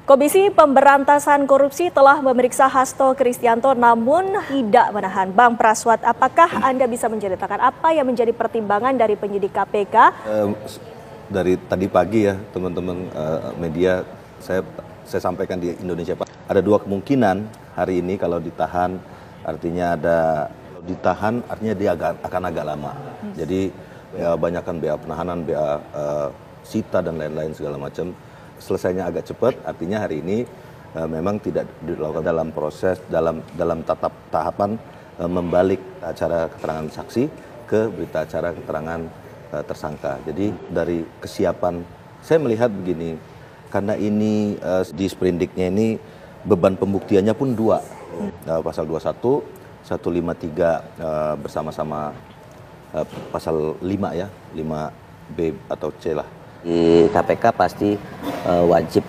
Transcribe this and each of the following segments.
Komisi Pemberantasan Korupsi telah memeriksa Hasto Kristianto namun tidak menahan. Bang Praswat, apakah Anda bisa menceritakan apa yang menjadi pertimbangan dari penyidik KPK? Dari tadi pagi ya teman-teman media saya sampaikan di Indonesia Pak. Ada dua kemungkinan hari ini kalau ditahan artinya dia akan agak lama. Jadi ya banyakkan BA penahanan, BA sita dan lain-lain segala macam. Selesainya agak cepat, artinya hari ini memang tidak dilakukan dalam proses, dalam tahapan membalik acara keterangan saksi ke berita acara keterangan tersangka. Jadi dari kesiapan, saya melihat begini, karena ini di sprindiknya ini beban pembuktiannya pun dua, pasal 21, 153 bersama-sama pasal 5 ya, 5B atau C lah. Di KPK pasti wajib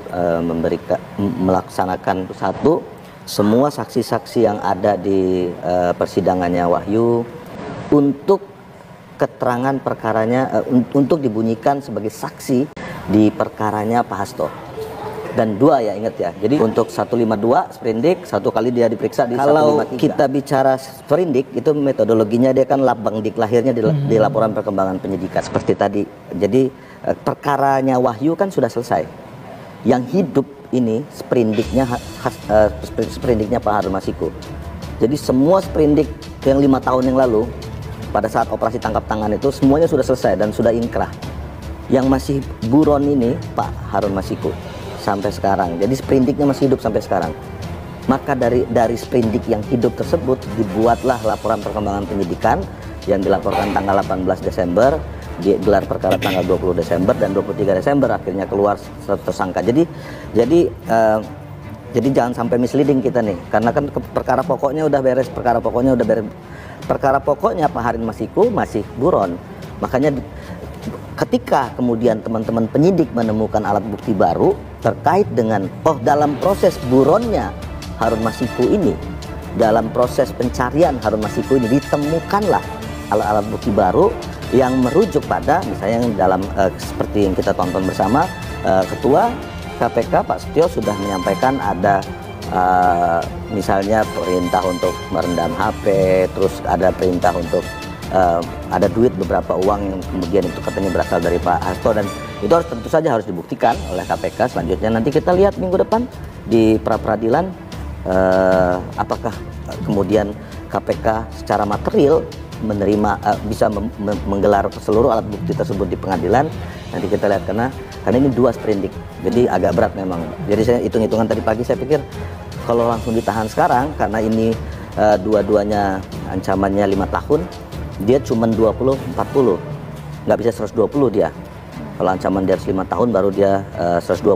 melaksanakan satu, semua saksi-saksi yang ada di persidangannya Wahyu untuk keterangan perkaranya, untuk dibunyikan sebagai saksi di perkaranya Pak Hasto. Dan dua ya, ingat ya. Jadi untuk 152 sprindik, satu kali dia diperiksa di 153. Kalau kita bicara sprindik, itu metodologinya dia kan labang dik lahirnya di laporan perkembangan penyidikan. Seperti tadi. Jadi perkaranya Wahyu kan sudah selesai. Yang hidup ini sprindiknya Pak Harun Masiku. Jadi semua sprindik yang 5 tahun yang lalu pada saat operasi tangkap tangan itu semuanya sudah selesai dan sudah inkrah. Yang masih buron ini Pak Harun Masiku sampai sekarang. Jadi sprindiknya masih hidup sampai sekarang. Maka dari sprindik yang hidup tersebut dibuatlah laporan perkembangan penyidikan yang dilaporkan tanggal 18 Desember, digelar perkara tanggal 20 Desember dan 23 Desember akhirnya keluar tersangka. Jadi jangan sampai misleading kita nih, karena kan perkara pokoknya udah beres, perkara pokoknya Pak Harun Masiku masih buron. Makanya ketika kemudian teman-teman penyidik menemukan alat bukti baru terkait dengan dalam proses buronnya Harun Masiku ini, dalam proses pencarian Harun Masiku ini ditemukanlah alat-alat bukti baru yang merujuk pada misalnya dalam seperti yang kita tonton bersama, Ketua KPK Pak Setio sudah menyampaikan ada misalnya perintah untuk merendam HP, terus ada perintah untuk ada duit beberapa uang yang kemudian itu katanya berasal dari Pak Hasto, dan itu tentu saja harus dibuktikan oleh KPK. Selanjutnya nanti kita lihat minggu depan di pra-peradilan apakah kemudian KPK secara material menerima bisa menggelar seluruh alat bukti tersebut di pengadilan. Nanti kita lihat karena ini 2 sprindik, jadi agak berat memang. Jadi saya hitung-hitungan tadi pagi, saya pikir kalau langsung ditahan sekarang karena ini dua-duanya ancamannya 5 tahun, dia cuma 20-40, nggak bisa 120 dia. Kalau ancaman dia 5 tahun baru dia 120,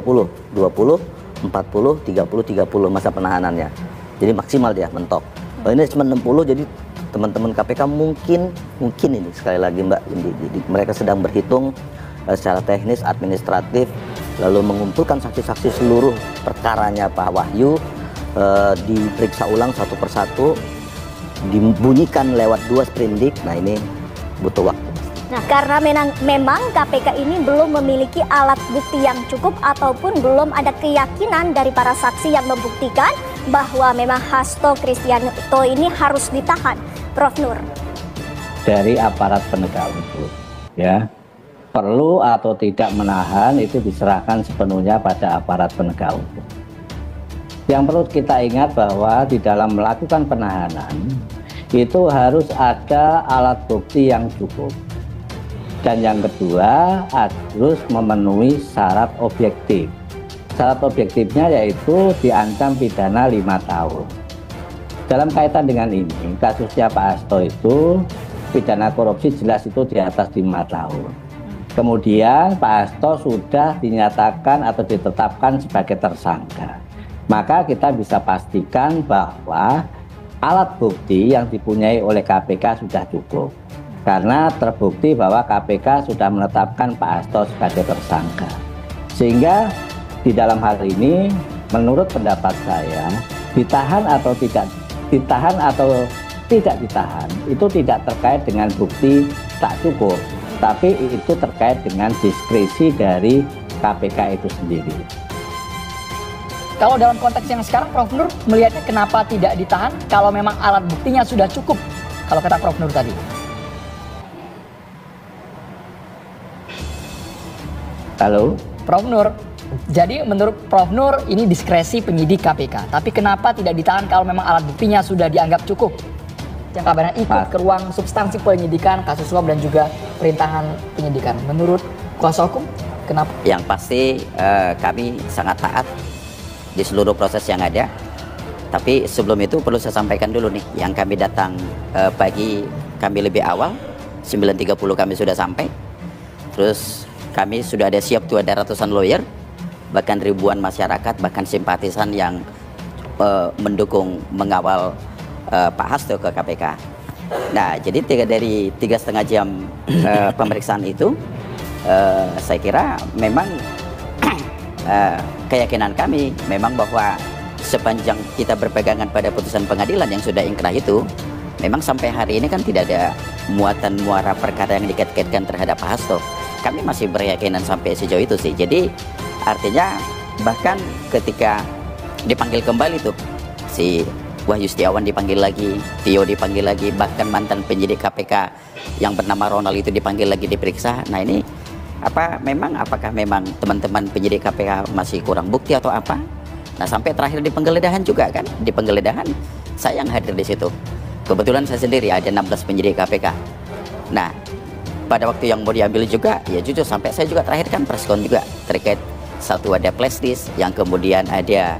20, 40, 30 masa penahanannya. Jadi maksimal dia mentok. Kalau ini cuma 60, jadi teman-teman KPK mungkin ini sekali lagi Mbak, mereka sedang berhitung secara teknis, administratif, lalu mengumpulkan saksi-saksi seluruh perkaranya Pak Wahyu, diperiksa ulang satu persatu, dibunyikan lewat 2 sprindik. Nah ini butuh waktu. Nah, karena memang KPK ini belum memiliki alat bukti yang cukup ataupun belum ada keyakinan dari para saksi yang membuktikan bahwa memang Hasto Kristianto ini harus ditahan, Prof. Nur. Dari aparat penegak hukum, ya, perlu atau tidak menahan itu diserahkan sepenuhnya pada aparat penegak hukum. Yang perlu kita ingat bahwa di dalam melakukan penahanan itu harus ada alat bukti yang cukup. Dan yang kedua harus memenuhi syarat objektif. Syarat objektifnya yaitu diancam pidana 5 tahun. Dalam kaitan dengan ini, kasusnya Pak Hasto itu pidana korupsi jelas itu di atas 5 tahun. Kemudian Pak Hasto sudah dinyatakan atau ditetapkan sebagai tersangka. Maka kita bisa pastikan bahwa alat bukti yang dipunyai oleh KPK sudah cukup. Karena terbukti bahwa KPK sudah menetapkan Pak Hasto sebagai tersangka. Sehingga di dalam hal ini menurut pendapat saya ditahan atau tidak ditahan itu tidak terkait dengan bukti tak cukup, tapi itu terkait dengan diskresi dari KPK itu sendiri. Kalau dalam konteks yang sekarang, Prof. Nur melihatnya kenapa tidak ditahan kalau memang alat buktinya sudah cukup, kalau kata Prof. Nur tadi? Halo? Prof. Nur, jadi menurut Prof. Nur ini diskresi penyidik KPK, tapi kenapa tidak ditahan kalau memang alat buktinya sudah dianggap cukup? Yang kabarnya ikut ke ruang substansi penyidikan, kasus suap dan juga perintahan penyidikan. Menurut kuasa hukum, kenapa? Yang pasti kami sangat taat di seluruh proses yang ada. Tapi sebelum itu perlu saya sampaikan dulu nih, yang kami datang pagi kami lebih awal, 9.30 kami sudah sampai. Terus kami sudah ada siap tuh, ada ratusan lawyer, bahkan ribuan masyarakat, bahkan simpatisan yang mendukung mengawal Pak Hasto ke KPK. Nah, jadi dari 3,5 jam pemeriksaan itu, saya kira memang keyakinan kami memang bahwa sepanjang kita berpegangan pada putusan pengadilan yang sudah ingkrah itu, memang sampai hari ini kan tidak ada muatan muara perkara yang dikait-kaitkan terhadap Pak Hasto. Kami masih berkeyakinan sampai sejauh itu sih. Jadi artinya bahkan ketika dipanggil kembali tuh si Wahyu Setiawan dipanggil lagi, Tio dipanggil lagi, bahkan mantan penyidik KPK yang bernama Ronald itu dipanggil lagi diperiksa. Nah ini apakah memang teman-teman penyidik KPK masih kurang bukti atau apa? Nah sampai terakhir di penggeledahan juga kan, di penggeledahan saya yang hadir di situ. Kebetulan saya sendiri ada 16 penyidik KPK. Nah pada waktu yang mau diambil juga, ya jujur sampai saya juga terakhir kan preskon juga terkait satu ada flash disk, yang kemudian ada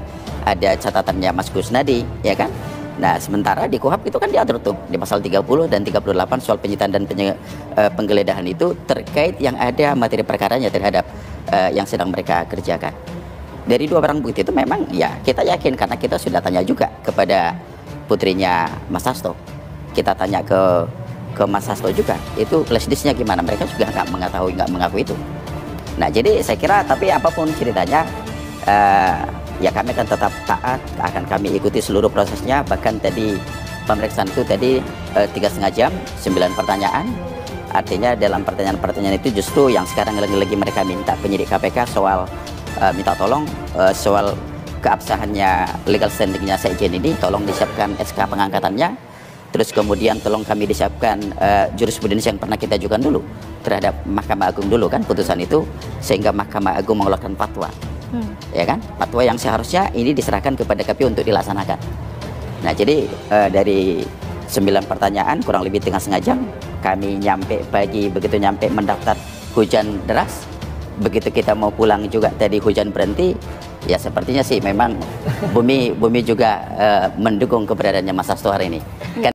catatannya Mas Kusnadi, ya kan? Nah, sementara di KUHP itu kan diatur tuh di pasal 30 dan 38 soal penyitaan dan penggeledahan itu terkait yang ada materi perkaranya terhadap yang sedang mereka kerjakan. Dari dua barang bukti itu memang ya kita yakin karena kita sudah tanya juga kepada putrinya Mas Hasto. Kita tanya ke Mas Hasto juga, itu flash disknya gimana? Mereka juga nggak mengaku itu. Nah, jadi saya kira tapi apapun ceritanya, ya kami akan tetap taat, akan kami ikuti seluruh prosesnya. Bahkan tadi pemeriksaan itu tadi 3,5 jam, 9 pertanyaan. Artinya dalam pertanyaan-pertanyaan itu justru yang sekarang lagi mereka minta penyidik KPK soal minta tolong soal keabsahannya legal standingnya Sekjen ini, tolong disiapkan SK pengangkatannya. Terus kemudian tolong kami disiapkan jurisprudensi yang pernah kita ajukan dulu terhadap Mahkamah Agung dulu kan putusan itu, sehingga Mahkamah Agung mengeluarkan fatwa. Ya kan, fatwa yang seharusnya ini diserahkan kepada KPU untuk dilaksanakan. Nah jadi dari 9 pertanyaan kurang lebih 3,5 jam kami nyampe pagi, begitu nyampe mendaftar hujan deras, begitu kita mau pulang juga tadi hujan berhenti. Ya sepertinya sih memang bumi juga mendukung keberadaannya Mas Hasto hari ini.